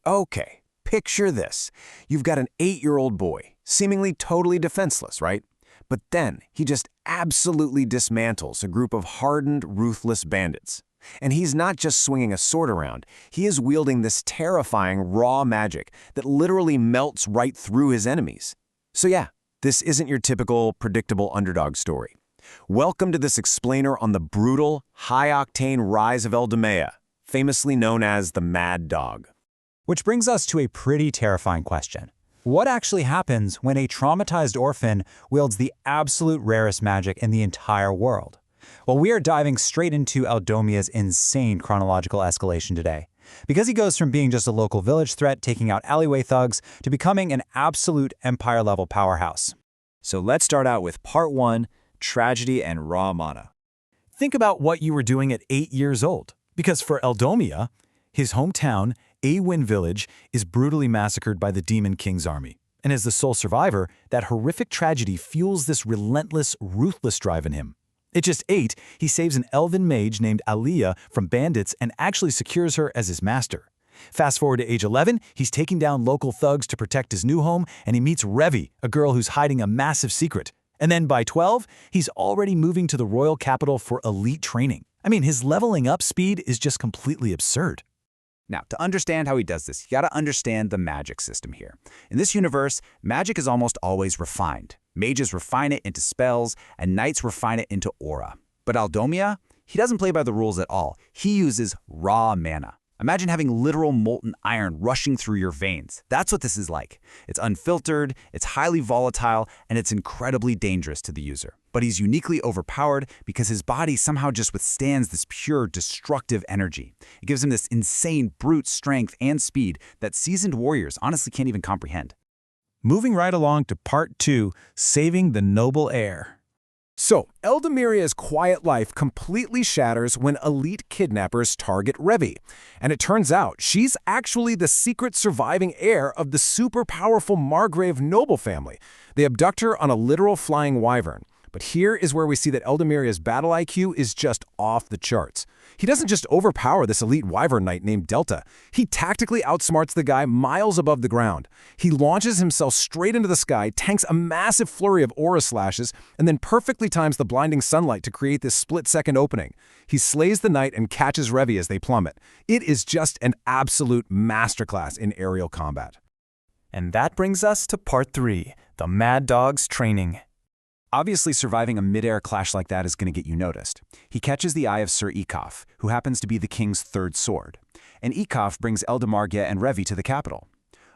Okay, picture this. You've got an 8-year-old boy, seemingly totally defenseless, right? But then he just absolutely dismantles a group of hardened, ruthless bandits. And he's not just swinging a sword around, he is wielding this terrifying raw magic that literally melts right through his enemies. So yeah, this isn't your typical, predictable underdog story. Welcome to this explainer on the brutal, high-octane rise of Eldamea, famously known as the Mad Dog. Which brings us to a pretty terrifying question. What actually happens when a traumatized orphan wields the absolute rarest magic in the entire world? Well, we are diving straight into Eldomea's insane chronological escalation today, because he goes from being just a local village threat taking out alleyway thugs to becoming an absolute empire-level powerhouse. So let's start out with Part 1, Tragedy and Raw Mana. Think about what you were doing at 8 years old, because for Eldomea, his hometown, Awin Village, is brutally massacred by the Demon King's army. And as the sole survivor, that horrific tragedy fuels this relentless, ruthless drive in him. At just 8, he saves an elven mage named Aliyah from bandits and actually secures her as his master. Fast forward to age 11, he's taking down local thugs to protect his new home, and he meets Revi, a girl who's hiding a massive secret. And then by 12, he's already moving to the royal capital for elite training. I mean, his leveling up speed is just completely absurd. Now, to understand how he does this, you gotta understand the magic system here. In this universe, magic is almost always refined. Mages refine it into spells, and knights refine it into aura. But Eldomea, he doesn't play by the rules at all. He uses raw mana. Imagine having literal molten iron rushing through your veins. That's what this is like. It's unfiltered, it's highly volatile, and it's incredibly dangerous to the user. But he's uniquely overpowered because his body somehow just withstands this pure, destructive energy. It gives him this insane brute strength and speed that seasoned warriors honestly can't even comprehend. Moving right along to Part 2, Saving the Noble Heir. So, Eldamea's quiet life completely shatters when elite kidnappers target Revi. And it turns out she's actually the secret surviving heir of the super powerful Margrave noble family. They abduct her on a literal flying wyvern. But here is where we see that Eldamea's battle IQ is just off the charts. He doesn't just overpower this elite wyvern knight named Delta. He tactically outsmarts the guy miles above the ground. He launches himself straight into the sky, tanks a massive flurry of aura slashes, and then perfectly times the blinding sunlight to create this split-second opening. He slays the knight and catches Revi as they plummet. It is just an absolute masterclass in aerial combat. And that brings us to Part 3, The Mad Dog's Training. Obviously, surviving a mid-air clash like that is going to get you noticed. He catches the eye of Sir Ekaf, who happens to be the king's third sword. And Ekaf brings Eldamargia and Revi to the capital.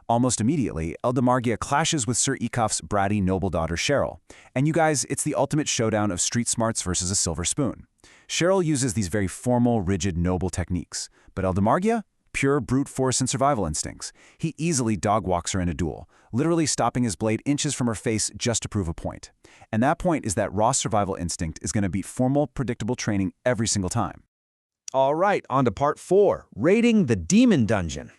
Almost immediately, Eldamargia clashes with Sir Ekaf's bratty noble daughter Cheryl. And you guys, it's the ultimate showdown of street smarts versus a silver spoon. Cheryl uses these very formal, rigid, noble techniques. But Eldamargia? Pure brute force and survival instincts. He easily dog-walks her in a duel, literally stopping his blade inches from her face just to prove a point. And that point is that raw survival instinct is going to beat formal, predictable training every single time. All right, on to Part 4, Raiding the Demon Dungeon.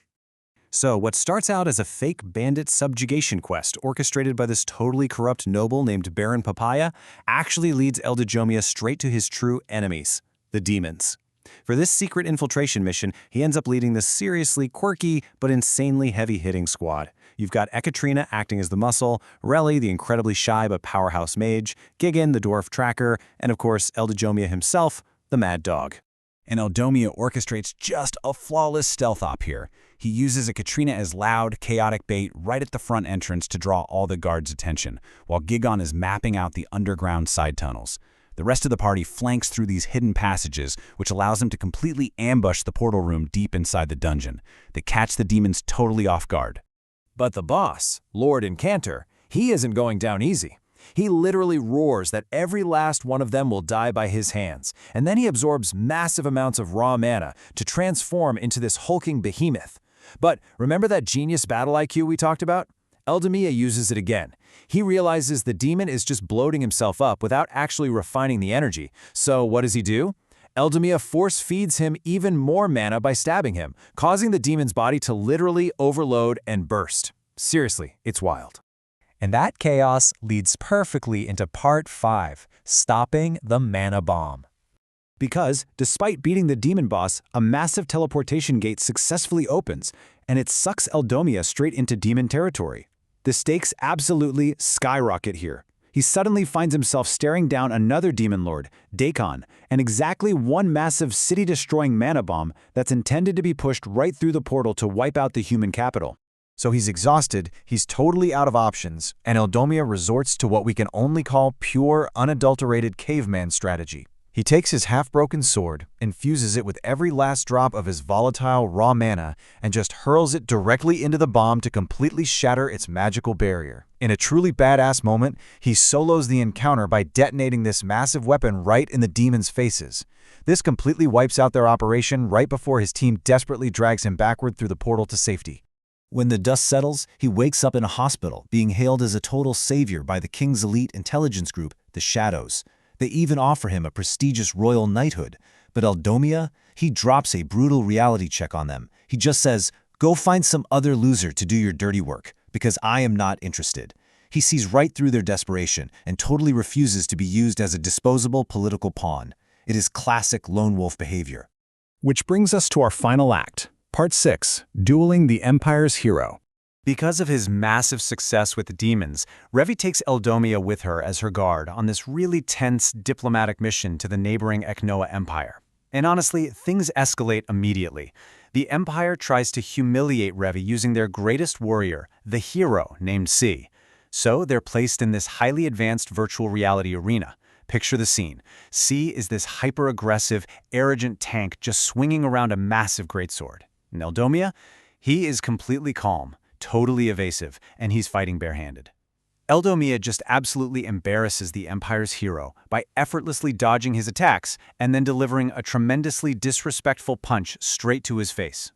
So what starts out as a fake bandit subjugation quest orchestrated by this totally corrupt noble named Baron Papaya actually leads Eldomea straight to his true enemies, the demons. For this secret infiltration mission, he ends up leading this seriously quirky but insanely heavy-hitting squad. You've got Ekaterina acting as the muscle, Relly, the incredibly shy but powerhouse mage, Gigan, the dwarf tracker, and of course, Eldomea himself, the Mad Dog. And Eldomea orchestrates just a flawless stealth op here. He uses Ekaterina as loud, chaotic bait right at the front entrance to draw all the guards' attention, while Gigan is mapping out the underground side tunnels. The rest of the party flanks through these hidden passages, which allows them to completely ambush the portal room deep inside the dungeon. They catch the demons totally off guard. But the boss, Lord Incantor, he isn't going down easy. He literally roars that every last one of them will die by his hands, and then he absorbs massive amounts of raw mana to transform into this hulking behemoth. But remember that genius battle IQ we talked about? Eldomea uses it again. He realizes the demon is just bloating himself up without actually refining the energy. So what does he do? Eldomea force feeds him even more mana by stabbing him, causing the demon's body to literally overload and burst. Seriously, it's wild. And that chaos leads perfectly into Part 5, Stopping the Mana Bomb. Because, despite beating the demon boss, a massive teleportation gate successfully opens, and it sucks Eldomia straight into demon territory. The stakes absolutely skyrocket here. He suddenly finds himself staring down another demon lord, Daikon, and exactly one massive city-destroying mana bomb that's intended to be pushed right through the portal to wipe out the human capital. So he's exhausted, he's totally out of options, and Eldomia resorts to what we can only call pure, unadulterated caveman strategy. He takes his half-broken sword, infuses it with every last drop of his volatile, raw mana, and just hurls it directly into the bomb to completely shatter its magical barrier. In a truly badass moment, he solos the encounter by detonating this massive weapon right in the demons' faces. This completely wipes out their operation right before his team desperately drags him backward through the portal to safety. When the dust settles, he wakes up in a hospital, being hailed as a total savior by the king's elite intelligence group, the Shadows. They even offer him a prestigious royal knighthood. But Eldomia, he drops a brutal reality check on them. He just says, "Go find some other loser to do your dirty work, because I am not interested." He sees right through their desperation and totally refuses to be used as a disposable political pawn. It is classic lone wolf behavior. Which brings us to our final act, Part 6, Dueling the Empire's Hero. Because of his massive success with the demons, Revi takes Eldomia with her as her guard on this really tense diplomatic mission to the neighboring Eknoa Empire. And honestly, things escalate immediately. The Empire tries to humiliate Revi using their greatest warrior, the hero named C. So they're placed in this highly advanced virtual reality arena. Picture the scene. C is this hyper-aggressive, arrogant tank just swinging around a massive greatsword. And Eldomia? He is completely calm, totally evasive, and he's fighting barehanded. Eldomia just absolutely embarrasses the Empire's hero by effortlessly dodging his attacks and then delivering a tremendously disrespectful punch straight to his face.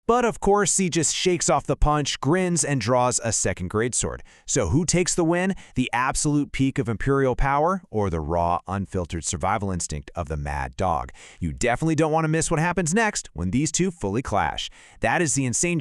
But of course, he just shakes off the punch, grins, and draws a second greatsword. So who takes the win? The absolute peak of imperial power, or the raw, unfiltered survival instinct of the mad dog? You definitely don't want to miss what happens next when these two fully clash. That is the insane